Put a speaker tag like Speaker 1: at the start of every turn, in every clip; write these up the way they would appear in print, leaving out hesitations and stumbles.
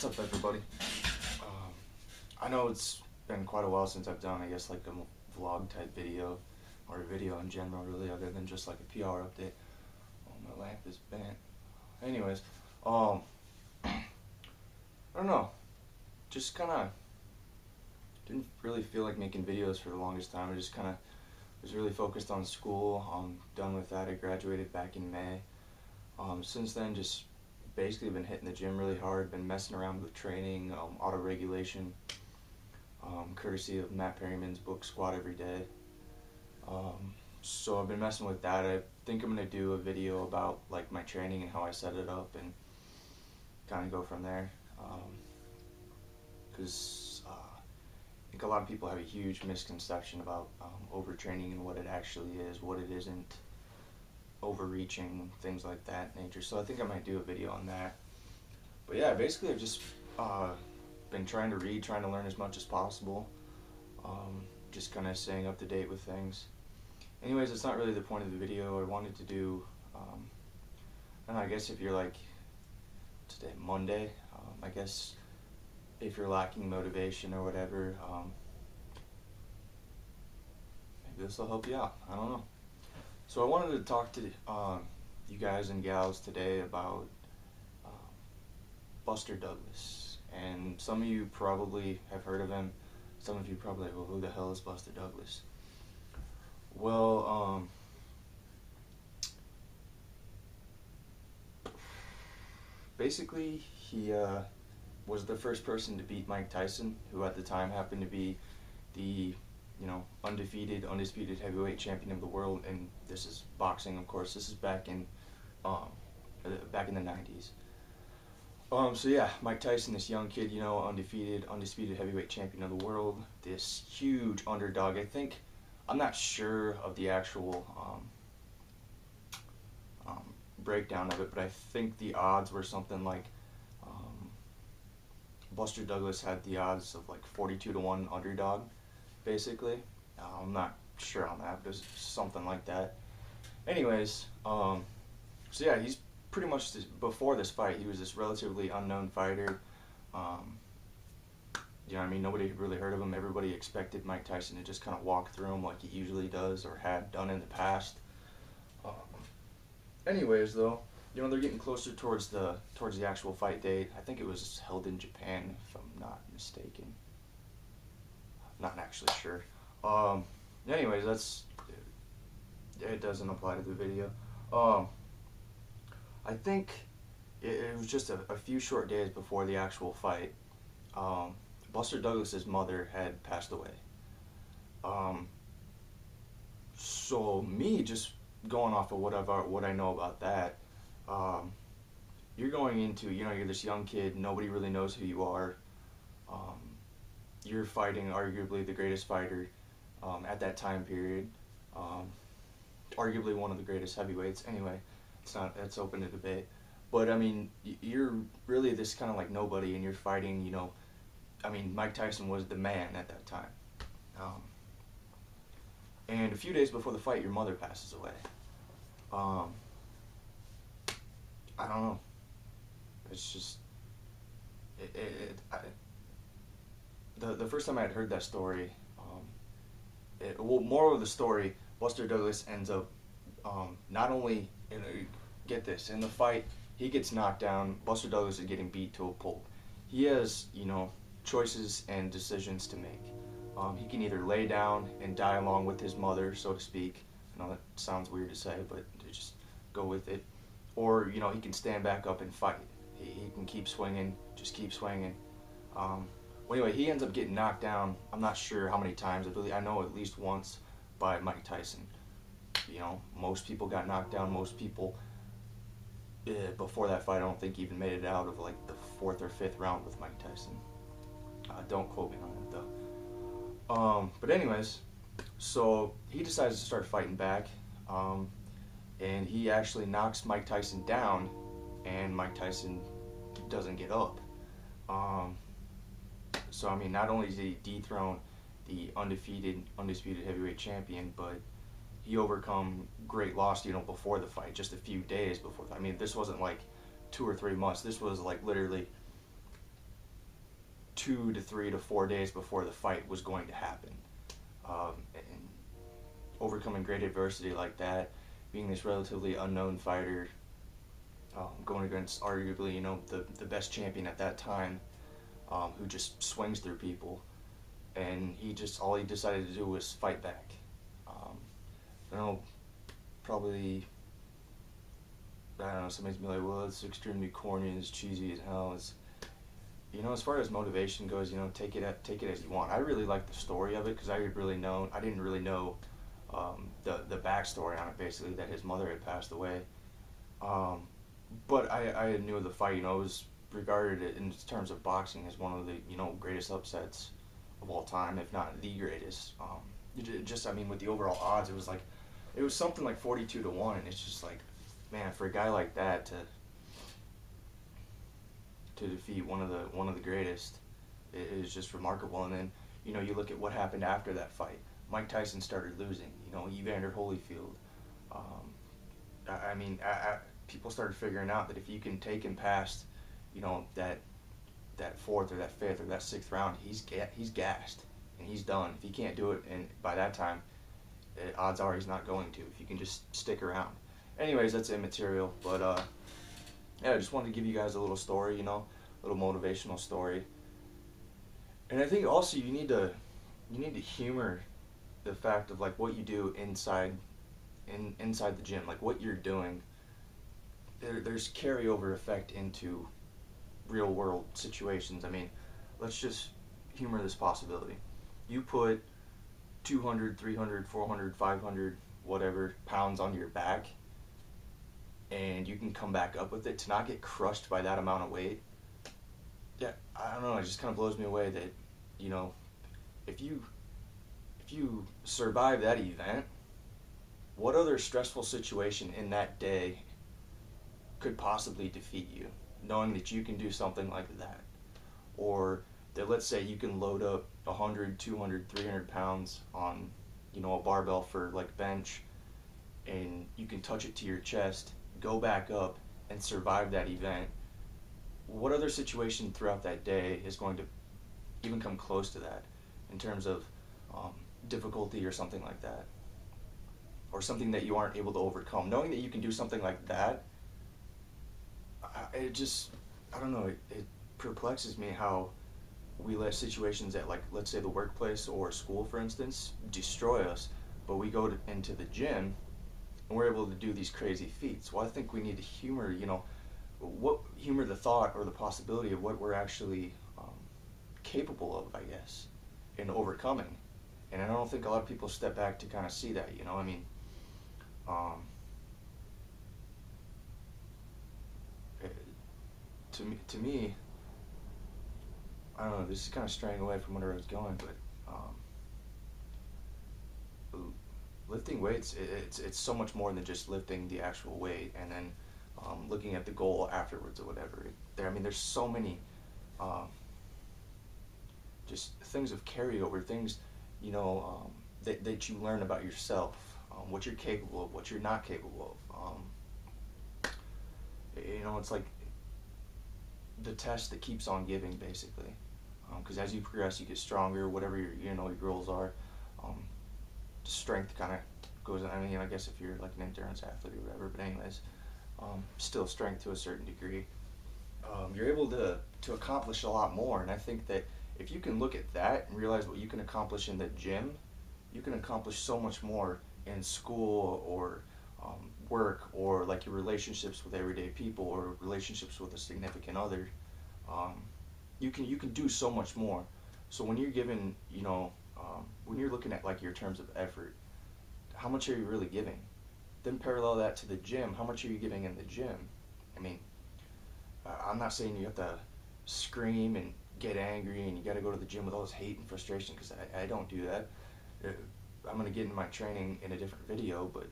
Speaker 1: What's up, everybody? I know it's been quite a while since I've done, I guess, like a vlog type video, or a video in general, really, other than just like a PR update. Oh, my lamp is bent. Anyways, I don't know. Just kind of didn't really feel like making videos for the longest time. I just kind of was really focused on school. Done with that. I graduated back in May. Since then, just basically been hitting the gym really hard, been messing around with training, auto-regulation, courtesy of Matt Perryman's book, Squat Every Day. So I've been messing with that. I think I'm going to do a video about like my training and how I set it up and kind of go from there. Because I think a lot of people have a huge misconception about overtraining and what it actually is, what it isn't, overreaching, things like that nature. So I think I might do a video on that. But yeah, basically I've just been trying to read, trying to learn as much as possible, just kind of staying up to date with things. Anyways, it's not really the point of the video. I wanted to do, I don't know, I guess if you're like, today Monday, I guess if you're lacking motivation or whatever, maybe this will help you out. I don't know. So I wanted to talk to you guys and gals today about Buster Douglas. And some of you probably have heard of him. Some of you probably, well, who the hell is Buster Douglas? Well, basically he was the first person to beat Mike Tyson, who at the time happened to be the undefeated, undisputed heavyweight champion of the world. And this is boxing, of course. This is back in the 90s. So yeah, Mike Tyson, this young kid, undefeated, undisputed heavyweight champion of the world, this huge underdog. I'm not sure of the actual breakdown of it, but I think the odds were something like Buster Douglas had the odds of like 42-1 underdog, basically. I'm not sure on that, but it was something like that. Anyways, so yeah, he's pretty much, before this fight, he was this relatively unknown fighter. You know what I mean? Nobody had really heard of him. Everybody expected Mike Tyson to just kind of walk through him like he usually does or had done in the past. Anyways, though, they're getting closer towards the actual fight date. I think it was held in Japan, if I'm not mistaken. I'm not actually sure. Anyways, it doesn't apply to the video. I think it was just a few short days before the actual fight. Buster Douglas's mother had passed away. So me just going off of what I know about that, you're going into, you're this young kid, nobody really knows who you are. You're fighting arguably the greatest fighter at that time period, arguably one of the greatest heavyweights. Anyway, it's open to debate. But I mean, you're really this kind of like nobody, and you're fighting, I mean, Mike Tyson was the man at that time. And a few days before the fight, your mother passes away. I don't know. It's just, the first time I had heard that story, moral of the story, Buster Douglas ends up, not only, get this, in the fight, he gets knocked down. Buster Douglas is getting beat to a pulp. He has, choices and decisions to make. He can either lay down and die along with his mother, so to speak. I know that sounds weird to say, but just go with it. Or, he can stand back up and fight. He can keep swinging, just keep swinging. Well, anyway, he ends up getting knocked down. I'm not sure how many times. I know at least once by Mike Tyson. Most people got knocked down. Most people before that fight, I don't think even made it out of like the 4th or 5th round with Mike Tyson. Don't quote me on that though. But anyways, so he decides to start fighting back, and he actually knocks Mike Tyson down, and Mike Tyson doesn't get up. So I mean, not only did he dethrone the undefeated, undisputed heavyweight champion, but he overcome great loss, before the fight, just a few days before. I mean, this wasn't like 2 or 3 months. This was like literally 2 to 3 to 4 days before the fight was going to happen. And overcoming great adversity like that, being this relatively unknown fighter, going against arguably, the best champion at that time, who just swings through people, and all he decided to do was fight back. I know, probably, I don't know, somebody's gonna be like, well, it's extremely corny and it's cheesy as hell. As far as motivation goes, take it as you want. I really like the story of it because I didn't really know the backstory on it, basically, that his mother had passed away. But I knew of the fight. It was regarded in terms of boxing as one of the greatest upsets of all time, if not the greatest. With the overall odds, it was something like 42-1, and it's just like, man, for a guy like that to defeat one of the greatest, it is just remarkable. And then you look at what happened after that fight. Mike Tyson started losing. Evander Holyfield. People started figuring out that if you can take him past, that fourth or that fifth or that sixth round, he's gassed and he's done. If he can't do it, and by that time, odds are he's not going to. If you can just stick around. Anyways, that's immaterial. But I just wanted to give you guys a little story, a little motivational story. And I think also you need to humor the fact of like what you do inside the gym, like what you're doing. There's carryover effect into real world situations. Let's just humor this possibility. You put 200, 300, 400, 500, whatever pounds on your back, and you can come back up with it, to not get crushed by that amount of weight. Yeah, I don't know, it just kind of blows me away that, if you survive that event, what other stressful situation in that day could possibly defeat you, knowing that you can do something like that? Or that, let's say, you can load up 100, 200, 300 pounds on, a barbell for like bench, and you can touch it to your chest, go back up, and survive that event. What other situation throughout that day is going to even come close to that in terms of difficulty or something like that? Or something that you aren't able to overcome. Knowing that you can do something like that, I don't know, it perplexes me how we let situations at, like, let's say the workplace or school, for instance, destroy us, but we go into the gym and we're able to do these crazy feats. Well, I think we need to humor the thought or the possibility of what we're actually capable of, I guess, in overcoming. And I don't think a lot of people step back to kind of see that, to me, I don't know, this is kind of straying away from where I was going, but lifting weights, it's so much more than just lifting the actual weight and then looking at the goal afterwards or whatever. There's so many just things of carryover, things, that you learn about yourself, what you're capable of, what you're not capable of. It's like the test that keeps on giving, basically. Because as you progress, you get stronger, whatever your goals are. Strength kind of goes, I guess if you're like an endurance athlete or whatever, but anyways, still strength to a certain degree. You're able to accomplish a lot more, and I think that if you can look at that and realize what you can accomplish in the gym, you can accomplish so much more in school or work, or like your relationships with everyday people or relationships with a significant other. You can do so much more. So when you're given, when you're looking at like your terms of effort, how much are you really giving? Then parallel that to the gym. How much are you giving in the gym? I'm not saying you have to scream and get angry and you got to go to the gym with all this hate and frustration, because I don't do that. I'm going to get into my training in a different video, but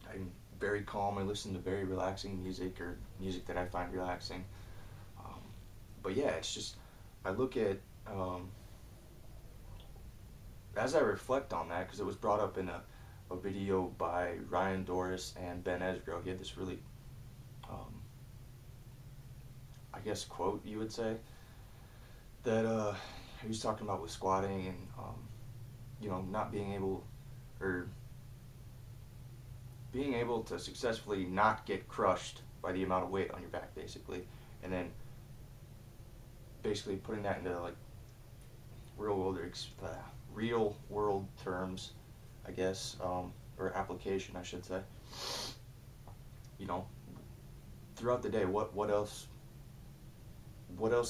Speaker 1: I'm very calm. I listen to very relaxing music, or music that I find relaxing. But yeah, it's just, I look at, as I reflect on that, because it was brought up in a video by Ryan Doris and Ben Esgro. He had this really, I guess, quote, you would say. that he was talking about with squatting and you know, not being able, or being able to successfully not get crushed by the amount of weight on your back, basically, and then basically putting that into like real world terms, I guess, or application, I should say. You know, throughout the day, what else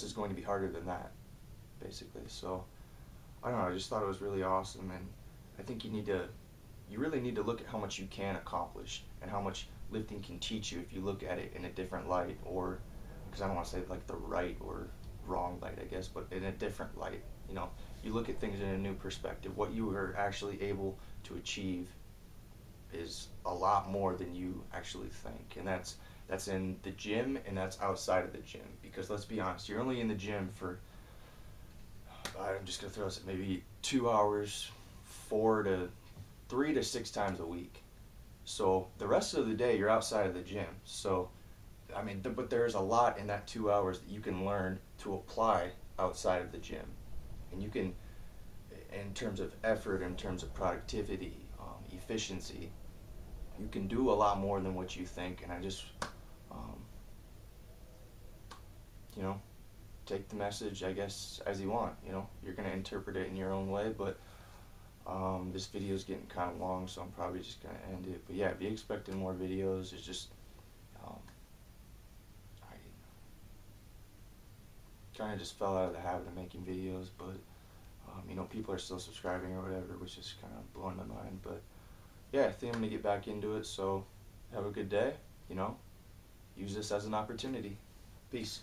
Speaker 1: is going to be harder than that, basically? So I don't know. I just thought it was really awesome, and I think you really need to look at how much you can accomplish and how much lifting can teach you if you look at it in a different light, or because I don't want to say like the right or wrong light, I guess, but in a different light. You know, you look at things in a new perspective. What you are actually able to achieve is a lot more than you actually think, and that's in the gym and that's outside of the gym. Because let's be honest, you're only in the gym for, I'm just gonna throw this at maybe 2 hours, 3 to 6 times a week. So the rest of the day you're outside of the gym. So I mean, but there's a lot in that 2 hours that you can learn to apply outside of the gym, and you can, in terms of effort, in terms of productivity, efficiency, you can do a lot more than what you think. And I just, um, you know, take the message, I guess, as you want. You know, you're gonna interpret it in your own way, but this video is getting kind of long, so I'm probably just gonna end it. But yeah, be expecting more videos. It's just, I kind of just fell out of the habit of making videos, but you know, people are still subscribing or whatever, which is kind of blowing my mind. But yeah, I think I'm gonna get back into it. So have a good day. You know, use this as an opportunity. Peace.